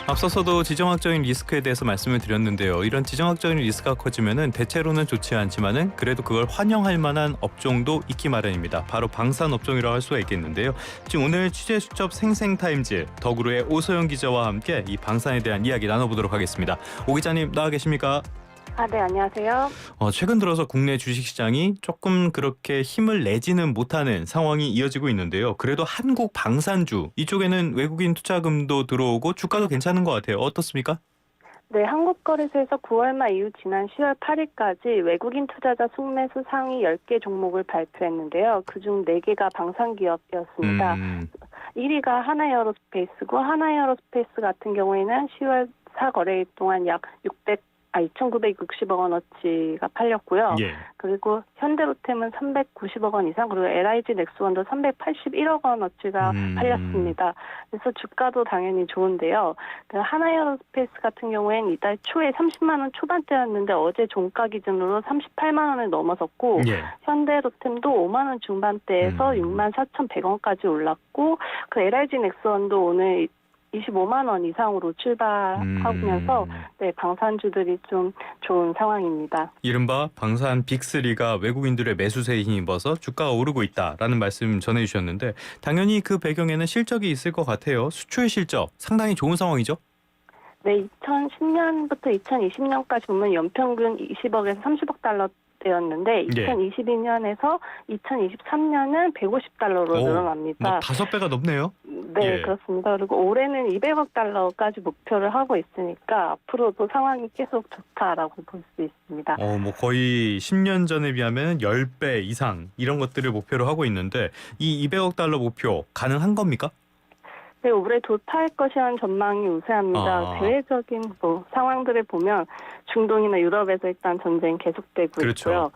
앞서서도 지정학적인 리스크에 대해서 말씀을 드렸는데요. 이런 지정학적인 리스크가 커지면은 대체로는 좋지 않지만은 그래도 그걸 환영할 만한 업종도 있기 마련입니다. 바로 방산 업종이라고 할 수가 있겠는데요. 지금 오늘 취재 수첩 생생타임즈 더구로의 오소영 기자와 함께 이 방산에 대한 이야기 나눠보도록 하겠습니다. 오 기자님 나와 계십니까? 네, 안녕하세요. 최근 들어서 국내 주식시장이 조금 그렇게 힘을 내지는 못하는 상황이 이어지고 있는데요. 그래도 한국 방산주 이쪽에는 외국인 투자금도 들어오고 주가도 괜찮은 것 같아요. 어떻습니까? 네, 한국거래소에서 9월 말 이후 지난 10월 8일까지 외국인 투자자 순매수 상위 10개 종목을 발표했는데요. 그중 4개가 방산기업이었습니다. 1위가 하나에어로스페이스고 하나에어로스페이스 같은 경우에는 10월 4거래일 동안 약 2,960억 원어치가 팔렸고요. 예. 그리고 현대로템은 390억 원 이상, 그리고 LIG 넥스원도 381억 원어치가 팔렸습니다. 그래서 주가도 당연히 좋은데요. 그 하나에어로스페이스 같은 경우에는 이달 초에 30만 원 초반대였는데 어제 종가 기준으로 38만 원을 넘어섰고 예. 현대로템도 5만 원 중반대에서 6만 4,100원까지 올랐고 그 LIG 넥스원도 오늘 25만 원 이상으로 출발하면서 네, 방산주들이 좀 좋은 상황입니다. 이른바 방산 빅3가 외국인들의 매수세에 힘입어서 주가가 오르고 있다라는 말씀 전해주셨는데 당연히 그 배경에는 실적이 있을 것 같아요. 수출 실적 상당히 좋은 상황이죠? 네, 2010년부터 2020년까지 보면 연평균 20억에서 30억 달러 되었는데 예. 2022년에서 2023년은 150달러로 늘어납니다. 뭐 5배가 넘네요. 네, 예. 그렇습니다. 그리고 올해는 200억 달러까지 목표를 하고 있으니까 앞으로도 상황이 계속 좋다라고 볼 수 있습니다. 뭐 거의 10년 전에 비하면 10배 이상 이런 것들을 목표로 하고 있는데 이 200억 달러 목표 가능한 겁니까? 네, 올해 도탈 것이라는 전망이 우세합니다. 대외적인 상황들을 보면 중동이나 유럽에서 일단 전쟁이 계속되고 그렇죠. 있고요.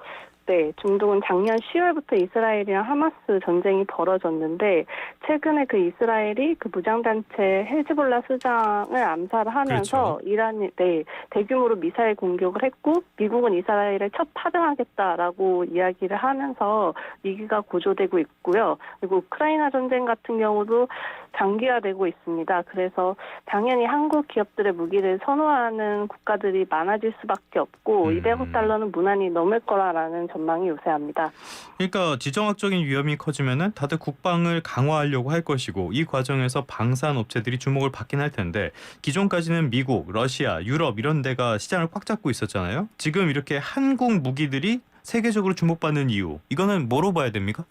네, 중동은 작년 10월부터 이스라엘이랑 하마스 전쟁이 벌어졌는데 최근에 그 이스라엘이 그 무장단체 헤즈볼라 수장을 암살하면서 그렇죠. 이란이 대규모로 미사일 공격을 했고 미국은 이스라엘을 첫 파병하겠다라고 이야기를 하면서 위기가 고조되고 있고요. 그리고 우크라이나 전쟁 같은 경우도 장기화되고 있습니다. 그래서 당연히 한국 기업들의 무기를 선호하는 국가들이 많아질 수밖에 없고 200억 달러는 무난히 넘을 거라는 전망이 우세합니다. 그러니까 지정학적인 위험이 커지면은 다들 국방을 강화하려고 할 것이고 이 과정에서 방산 업체들이 주목을 받긴 할 텐데 기존까지는 미국, 러시아, 유럽 이런 데가 시장을 꽉 잡고 있었잖아요. 지금 이렇게 한국 무기들이 세계적으로 주목받는 이유 이거는 뭐로 봐야 됩니까?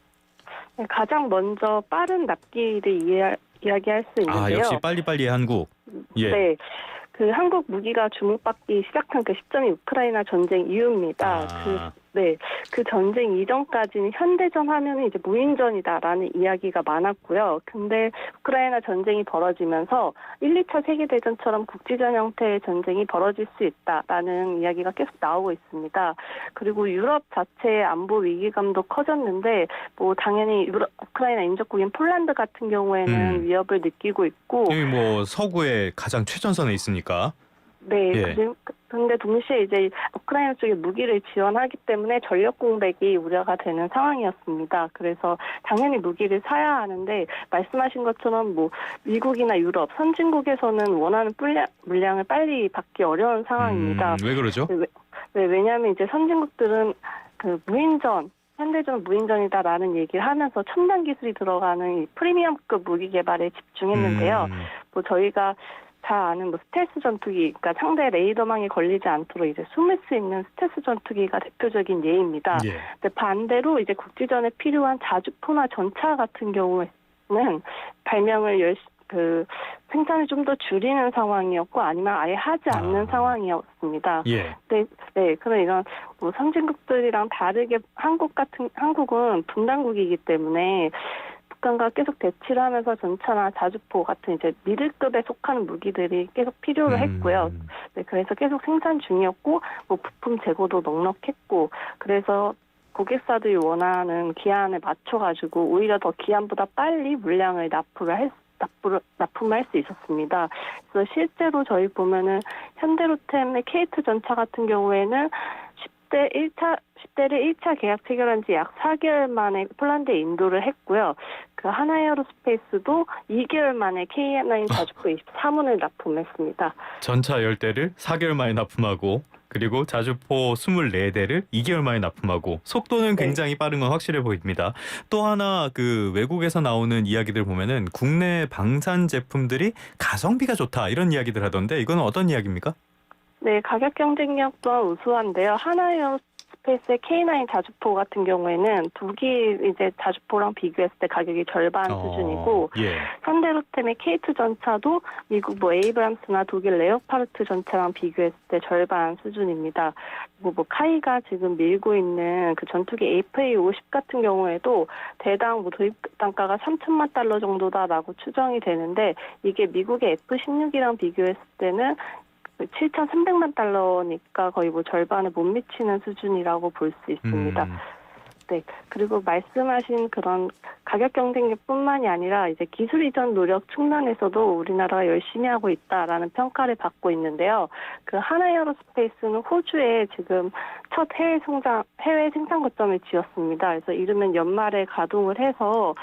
네, 가장 먼저 빠른 납기를 이야기할 수 있는데요. 역시 빨리빨리 한국. 예. 네. 그 한국 무기가 주목받기 시작한 그 시점이 우크라이나 전쟁 이후입니다. 그 전쟁 이전까지는 현대전 하면은 이제 무인전이다라는 이야기가 많았고요. 근데 우크라이나 전쟁이 벌어지면서 1, 2차 세계대전처럼 국지전 형태의 전쟁이 벌어질 수 있다라는 이야기가 계속 나오고 있습니다. 그리고 유럽 자체의 안보 위기감도 커졌는데 당연히 우크라이나 인접국인 폴란드 같은 경우에는 위협을 느끼고 있고 여기 뭐 서구의 가장 최전선에 있으니까. 네, 예. 근데 동시에 이제 우크라이나 쪽에 무기를 지원하기 때문에 전력 공백이 우려가 되는 상황이었습니다. 그래서 당연히 무기를 사야 하는데 말씀하신 것처럼 미국이나 유럽 선진국에서는 원하는 물량을 빨리 받기 어려운 상황입니다. 왜 그러죠? 네, 왜냐하면 이제 선진국들은 그 현대전 무인전이다라는 얘기를 하면서 첨단 기술이 들어가는 이 프리미엄급 무기 개발에 집중했는데요. 저희가 잘 아는 스텔스 전투기, 그러니까 상대 레이더망에 걸리지 않도록 이제 숨을 수 있는 스텔스 전투기가 대표적인 예입니다. 예. 근데 반대로 이제 국지전에 필요한 자주포나 전차 같은 경우에는 발명을 생산을 좀 더 줄이는 상황이었고 아니면 아예 하지 않는 상황이었습니다. 예. 네, 그런 이런 선진국들이랑 다르게 한국은 분단국이기 때문에 북한과 계속 대치를 하면서 전차나 자주포 같은 이제 미들급에 속하는 무기들이 계속 필요로 했고요. 네, 그래서 계속 생산 중이었고 부품 재고도 넉넉했고 그래서 고객사들이 원하는 기한에 맞춰가지고 오히려 더 기한보다 빨리 물량을 납품할 수 있었습니다. 그래서 실제로 저희 보면은 현대로템의 K2 전차 같은 경우에는 10대를 1차 계약 체결한 지 약 4개월 만에 폴란드에 인도를 했고요. 그 하나에어로스페이스도 2개월 만에 K9 자주포 23원을 납품했습니다. 전차 10대를 4개월 만에 납품하고 그리고 자주포 24대를 2개월 만에 납품하고 속도는 네. 굉장히 빠른 건 확실해 보입니다. 또 하나 그 외국에서 나오는 이야기들 보면은 국내 방산 제품들이 가성비가 좋다 이런 이야기들 하던데 이건 어떤 이야기입니까? 네, 가격 경쟁력 또한 우수한데요. 하나에어로스페이스의 K9 자주포 같은 경우에는 독일 이제 자주포랑 비교했을 때 가격이 절반 수준이고 예. 현대로템의 K2 전차도 미국 에이브람스나 독일 레오파르트 전차랑 비교했을 때 절반 수준입니다. 그리고 카이가 지금 밀고 있는 그 전투기 FA50 같은 경우에도 대당 도입 단가가 3천만 달러 정도다라고 추정이 되는데 이게 미국의 F16이랑 비교했을 때는 7,300만 달러니까 거의 절반에 못 미치는 수준이라고 볼 수 있습니다. 네. 그리고 말씀하신 그런 가격 경쟁력뿐만이 아니라 이제 기술 이전 노력 측면에서도 우리나라가 열심히 하고 있다라는 평가를 받고 있는데요. 그 하나에어로스페이스는 호주에 지금 첫 해외 생산 거점을 지었습니다. 그래서 이르면 연말에 가동을 해서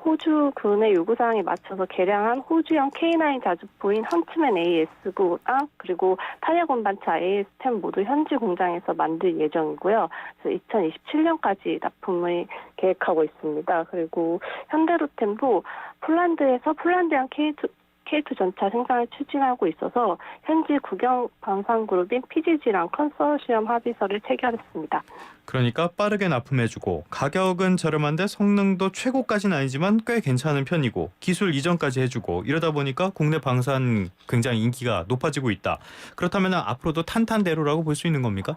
호주 군의 요구사항에 맞춰서 개량한 호주형 K9 자주포인 헌츠맨 AS9랑 그리고 탄약 운반차 AS10 모두 현지 공장에서 만들 예정이고요. 그래서 2027년까지 납품을 계획하고 있습니다. 그리고 현대로템도 폴란드에서 폴란드형 K2 전차 생산을 추진하고 있어서 현지 국영 방산그룹인 PGG랑 컨소시엄 합의서를 체결했습니다. 그러니까 빠르게 납품해주고 가격은 저렴한데 성능도 최고까지는 아니지만 꽤 괜찮은 편이고 기술 이전까지 해주고 이러다 보니까 국내 방산 굉장히 인기가 높아지고 있다. 그렇다면 앞으로도 탄탄대로라고 볼 수 있는 겁니까?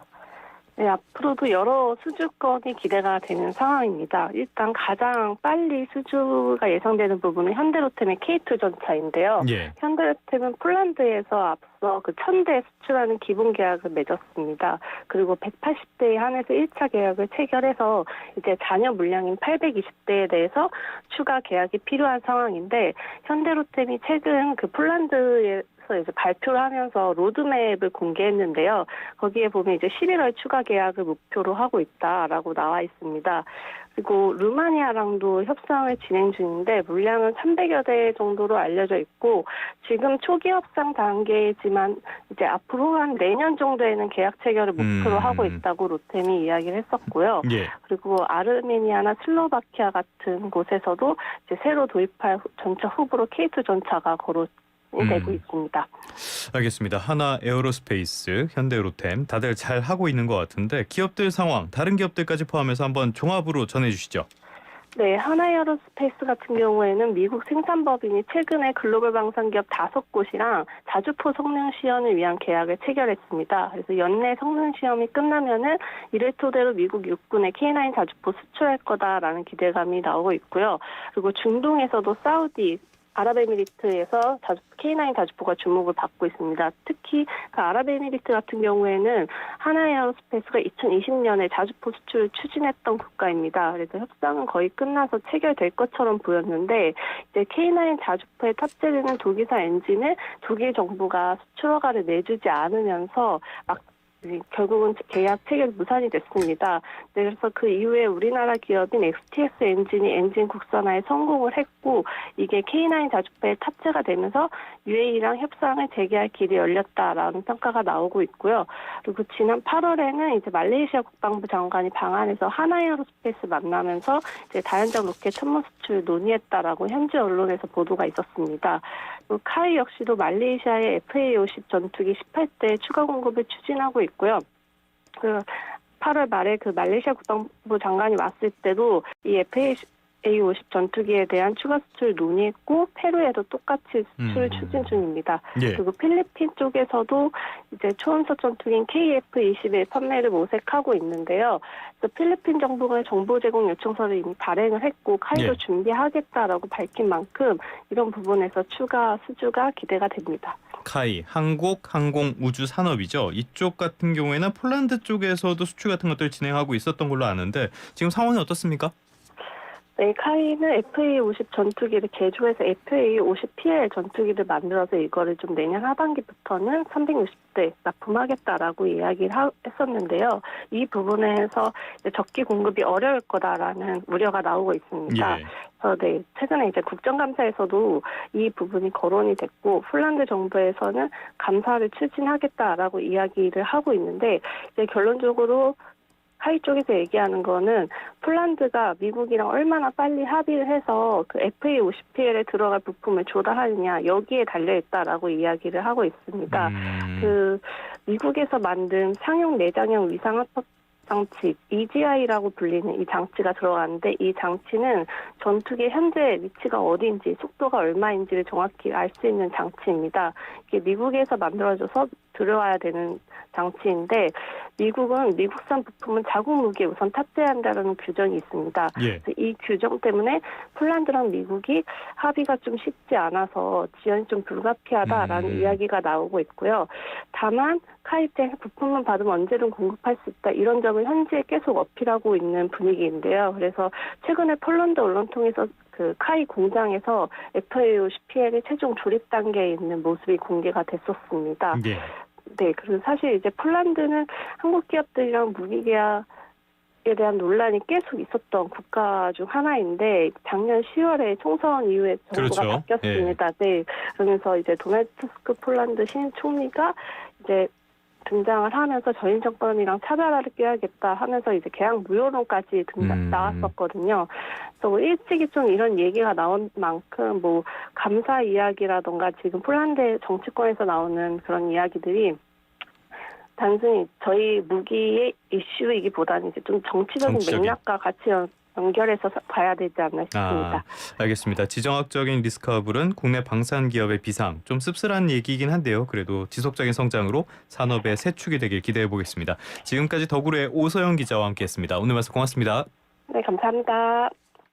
네, 앞으로도 여러 수주권이 기대가 되는 상황입니다. 일단 가장 빨리 수주가 예상되는 부분은 현대로템의 K2 전차인데요. 예. 현대로템은 폴란드에서 앞서 그 1,000대 수출하는 기본 계약을 맺었습니다. 그리고 180대에 한해서 1차 계약을 체결해서 이제 잔여 물량인 820대에 대해서 추가 계약이 필요한 상황인데 현대로템이 최근 그 폴란드에 이제 발표를 하면서 로드맵을 공개했는데요. 거기에 보면 이제 11월 추가 계약을 목표로 하고 있다라고 나와 있습니다. 그리고 루마니아랑도 협상을 진행 중인데 물량은 300여 대 정도로 알려져 있고 지금 초기 협상 단계이지만 이제 앞으로 한 내년 정도에는 계약 체결을 목표로 하고 있다고 로템이 이야기를 했었고요. 예. 그리고 아르메니아나 슬로바키아 같은 곳에서도 이제 새로 도입할 전차 후보로 K2 전차가 되고 있습니다. 알겠습니다. 하나 에어로스페이스, 현대로템 다들 잘 하고 있는 것 같은데 기업들 상황, 다른 기업들까지 포함해서 한번 종합으로 전해주시죠. 네, 하나에어로스페이스 같은 경우에는 미국 생산법인이 최근에 글로벌 방산기업 5곳이랑 자주포 성능 시연을 위한 계약을 체결했습니다. 그래서 연내 성능 시험이 끝나면은 이를 토대로 미국 육군의 K9 자주포 수출할 거다라는 기대감이 나오고 있고요. 그리고 중동에서도 사우디 아랍에미리트에서 K9 자주포가 주목을 받고 있습니다. 특히 그 아랍에미리트 같은 경우에는 하나에어로스페이스가 2020년에 자주포 수출을 추진했던 국가입니다. 그래서 협상은 거의 끝나서 체결될 것처럼 보였는데 이제 K9 자주포에 탑재되는 독일산 엔진을 독일 정부가 수출 허가를 내주지 않으면서 결국은 계약 체결 무산이 됐습니다. 네, 그래서 그 이후에 우리나라 기업인 XTS 엔진이 엔진 국산화에 성공을 했고 이게 K9 자주포에 탑재가 되면서 UAE랑 협상을 재개할 길이 열렸다라는 평가가 나오고 있고요. 그리고 지난 8월에는 이제 말레이시아 국방부 장관이 방한에서 하나에어로스페이스 만나면서 이제 다연장 로켓 천문 수출 논의했다라고 현지 언론에서 보도가 있었습니다. 그리고 카이 역시도 말레이시아의 FA50 전투기 18대 추가 공급을 추진하고 있고요. 그 8월 말에 그 말레이시아 국방부 장관이 왔을 때도 이 FA50 전투기에 대한 추가 수출 논의했고 페루에도 똑같이 수출 추진 중입니다. 예. 그리고 필리핀 쪽에서도 이제 초원석 전투기인 KF-21 판매를 모색하고 있는데요. 그래서 필리핀 정부가 정보 제공 요청서를 이미 발행을 했고 카이도 준비하겠다라고 밝힌 만큼 이런 부분에서 추가 수주가 기대가 됩니다. 카이, 한국 항공우주산업이죠. 이쪽 같은 경우에는 폴란드 쪽에서도 수출 같은 것들을 진행하고 있었던 걸로 아는데 지금 상황이 어떻습니까? 네, 카이는 FA-50 전투기를 개조해서 FA-50PL 전투기를 만들어서 이거를 좀 내년 하반기부터는 360대 납품하겠다라고 이야기를 했었는데요. 이 부분에서 이제 적기 공급이 어려울 거다라는 우려가 나오고 있습니다. 예. 네, 최근에 이제 국정감사에서도 이 부분이 거론이 됐고, 폴란드 정부에서는 감사를 추진하겠다라고 이야기를 하고 있는데, 이제 결론적으로 카이 쪽에서 얘기하는 거는 폴란드가 미국이랑 얼마나 빨리 합의를 해서 그 FA-50PL에 들어갈 부품을 조달하느냐 여기에 달려 있다라고 이야기를 하고 있습니다. 그 미국에서 만든 상용 내장형 위상 합법 장치 EGI라고 불리는 이 장치가 들어가는데, 이 장치는 전투기 현재 위치가 어디인지 속도가 얼마인지를 정확히 알 수 있는 장치입니다. 이게 미국에서 만들어져서 들어와야 되는 장치인데, 미국은 미국산 부품은 자국 무기에 우선 탑재해야 한다는 규정이 있습니다. 예. 이 규정 때문에 폴란드랑 미국이 합의가 좀 쉽지 않아서 지연이 좀 불가피하다라는 이야기가 나오고 있고요. 다만 카이 때 부품만 받으면 언제든 공급할 수 있다, 이런 점을 현지에 계속 어필하고 있는 분위기인데요. 그래서 최근에 폴란드 언론 통해서 그 카이 공장에서 FA-50PL의 최종 조립 단계에 있는 모습이 공개가 됐었습니다. 예. 네, 그리고 사실 이제 폴란드는 한국 기업들이랑 무기 계약에 대한 논란이 계속 있었던 국가 중 하나인데, 작년 10월에 총선 이후에 정부가 그렇죠. 바뀌었습니다. 네, 그러면서 이제 도널드 투스크 폴란드 신임 총리가 이제 등장을 하면서 전임 정권이랑 차별화를 꾀하겠다 하면서 이제 계약 무효론까지 나왔었거든요. 그래서 뭐 일찍이 좀 이런 얘기가 나온 만큼 뭐 감사 이야기라던가 지금 폴란드 정치권에서 나오는 그런 이야기들이 단순히 저희 무기의 이슈이기보다는 이제 좀 정치적인 맥락과 같이 연결해서 봐야 되지 않나 싶습니다. 알겠습니다. 지정학적인 리스크허블은 국내 방산 기업의 비상, 좀 씁쓸한 얘기이긴 한데요. 그래도 지속적인 성장으로 산업의 새 축이 되길 기대해 보겠습니다. 지금까지 더구로의 오서영 기자와 함께했습니다. 오늘 말씀 고맙습니다. 네, 감사합니다.